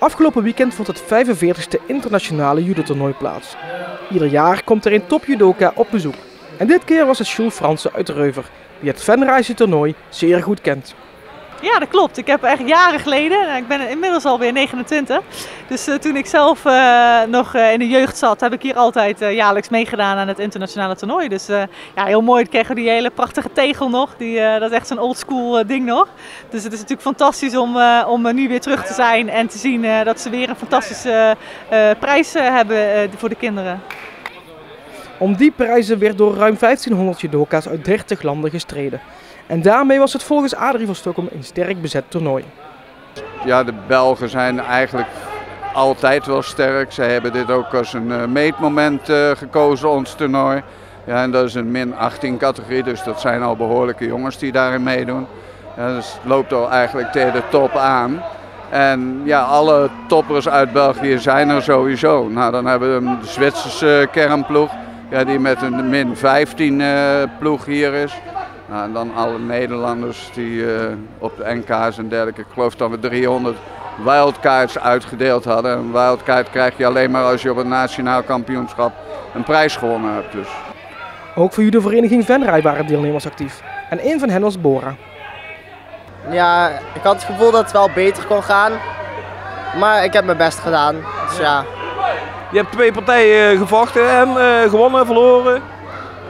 Afgelopen weekend vond het 45e internationale judotoernooi plaats. Ieder jaar komt er een topjudoka op bezoek. En dit keer was het Jules Fransen uit Reuver, die het Venrayse toernooi zeer goed kent. Ja, dat klopt. Ik heb echt jaren geleden, ik ben inmiddels alweer 29, dus toen ik zelf nog in de jeugd zat, heb ik hier altijd jaarlijks meegedaan aan het internationale toernooi. Dus ja, heel mooi. Ik kreeg die hele prachtige tegel nog, dat is echt zo'n oldschool ding nog. Dus het is natuurlijk fantastisch om nu weer terug te zijn en te zien dat ze weer een fantastische prijs hebben voor de kinderen. Om die prijzen werd door ruim 1500 judoka's uit 30 landen gestreden. En daarmee was het volgens Adrie van Stockholm een sterk bezet toernooi. Ja, de Belgen zijn eigenlijk altijd wel sterk. Zij hebben dit ook als een meetmoment gekozen, ons toernooi. Ja, en dat is een min 18 categorie, dus dat zijn al behoorlijke jongens die daarin meedoen. Ja, dus het loopt al eigenlijk tegen de top aan. En ja, alle toppers uit België zijn er sowieso. Nou, dan hebben we de Zwitserse kernploeg, ja, die met een min 15 ploeg hier is. Nou, en dan alle Nederlanders die op de NK's en dergelijke, ik geloof dat we 300 wildcards uitgedeeld hadden. Een wildcard krijg je alleen maar als je op een nationaal kampioenschap een prijs gewonnen hebt. Dus. Ook voor judovereniging Venray waren deelnemers actief. En een van hen was Bora. Ja, ik had het gevoel dat het wel beter kon gaan, maar ik heb mijn best gedaan. Dus ja. Je hebt 2 partijen gevochten en gewonnen, verloren?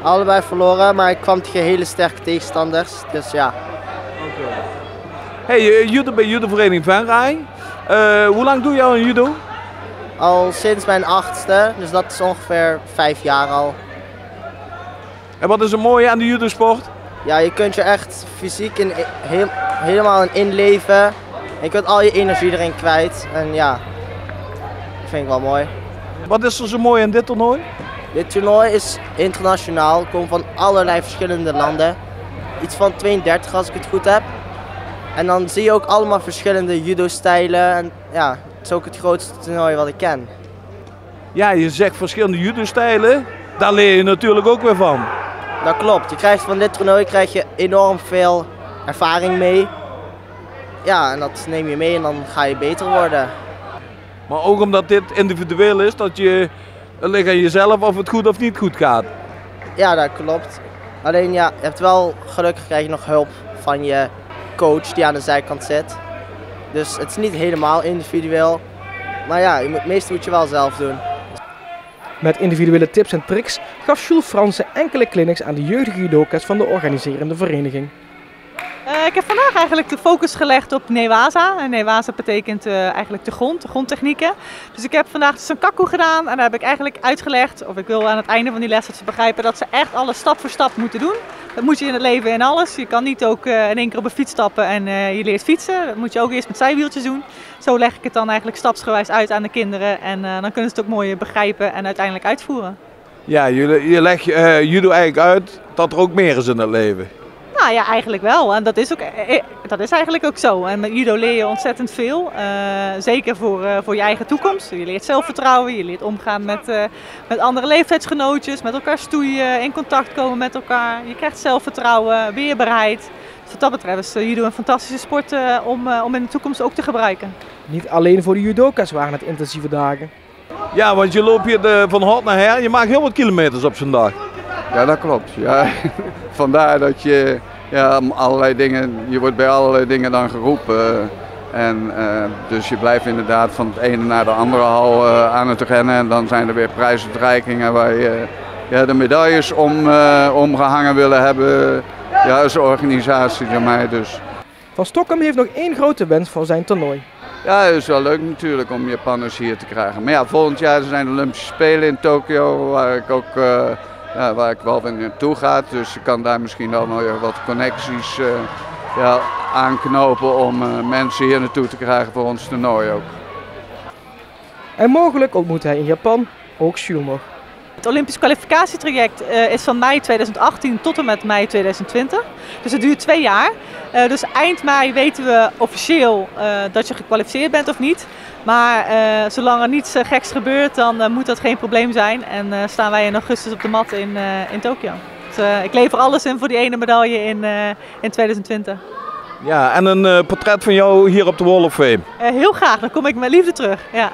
Allebei verloren, maar ik kwam tegen hele sterke tegenstanders, dus ja. Hey, judo bij judovereniging Venray. Hoe lang doe je al aan judo? Al sinds mijn 8e, dus dat is ongeveer 5 jaar al. En wat is er mooie aan de judosport? Ja, je kunt je echt fysiek helemaal in inleven. Je kunt al je energie erin kwijt en ja, dat vind ik wel mooi. Wat is er zo mooi aan dit toernooi? Dit toernooi is internationaal, komt van allerlei verschillende landen. Iets van 32 als ik het goed heb. En dan zie je ook allemaal verschillende judo-stijlen. En ja, het is ook het grootste toernooi wat ik ken. Ja, je zegt verschillende judo-stijlen. Daar leer je natuurlijk ook weer van. Dat klopt. Je krijgt van dit toernooi enorm veel ervaring mee. Ja, en dat neem je mee en dan ga je beter worden. Maar ook omdat dit individueel is, dat je ligt aan jezelf of het goed of niet goed gaat. Ja, dat klopt. Alleen ja, je hebt wel, gelukkig krijg je nog hulp van je coach die aan de zijkant zit. Dus het is niet helemaal individueel. Maar ja, het meeste moet je wel zelf doen. Met individuele tips en tricks gaf Jules Fransen enkele clinics aan de jeugdige judoka's van de organiserende vereniging. Ik heb vandaag eigenlijk de focus gelegd op Newaza. En Newaza betekent eigenlijk de grondtechnieken. Dus ik heb vandaag de Sankaku gedaan en daar heb ik eigenlijk uitgelegd, of ik wil aan het einde van die les dat ze begrijpen dat ze echt alles stap voor stap moeten doen. Dat moet je in het leven in alles. Je kan niet ook in één keer op een fiets stappen en je leert fietsen. Dat moet je ook eerst met zijwieltjes doen. Zo leg ik het dan eigenlijk stapsgewijs uit aan de kinderen en dan kunnen ze het ook mooi begrijpen en uiteindelijk uitvoeren. Ja, je legt judo eigenlijk uit dat er ook meer is in het leven. Nou ja, eigenlijk wel. En dat is eigenlijk ook zo. En met judo leer je ontzettend veel. Zeker voor je eigen toekomst. Je leert zelfvertrouwen, je leert omgaan met andere leeftijdsgenootjes, met elkaar stoeien, in contact komen met elkaar. Je krijgt zelfvertrouwen, weerbaarheid. Dus wat dat betreft is judo een fantastische sport om in de toekomst ook te gebruiken. Niet alleen voor de judoka's waren het intensieve dagen. Ja, want je loopt hier van hot naar her. Je maakt heel wat kilometers op zo'n dag. Ja, dat klopt. Ja. Vandaar dat je allerlei dingen, je wordt bij allerlei dingen dan geroepen. Dus je blijft inderdaad van het ene naar de andere hal aan het rennen. En dan zijn er weer prijsuitreikingen waar je de medailles omgehangen willen hebben. Ja, als organisatie voor mij dus. Van Stockholm heeft nog één grote wens voor zijn toernooi. Ja, het is wel leuk natuurlijk om Japanners hier te krijgen. Maar ja, volgend jaar zijn de Olympische Spelen in Tokio, waar ik ook waar ik wel weer naartoe ga. Dus ik kan daar misschien wel weer wat connecties aanknopen om mensen hier naartoe te krijgen voor ons toernooi ook. En mogelijk ontmoet hij in Japan ook Jules nog. Het Olympisch kwalificatietraject is van mei 2018 tot en met mei 2020. Dus het duurt 2 jaar. Dus eind mei weten we officieel dat je gekwalificeerd bent of niet. Maar zolang er niets geks gebeurt, dan moet dat geen probleem zijn. En staan wij in augustus op de mat in Tokio. Dus ik lever alles in voor die ene medaille in 2020. Ja, en een portret van jou hier op de Wall of Fame. Heel graag, dan kom ik met liefde terug. Ja.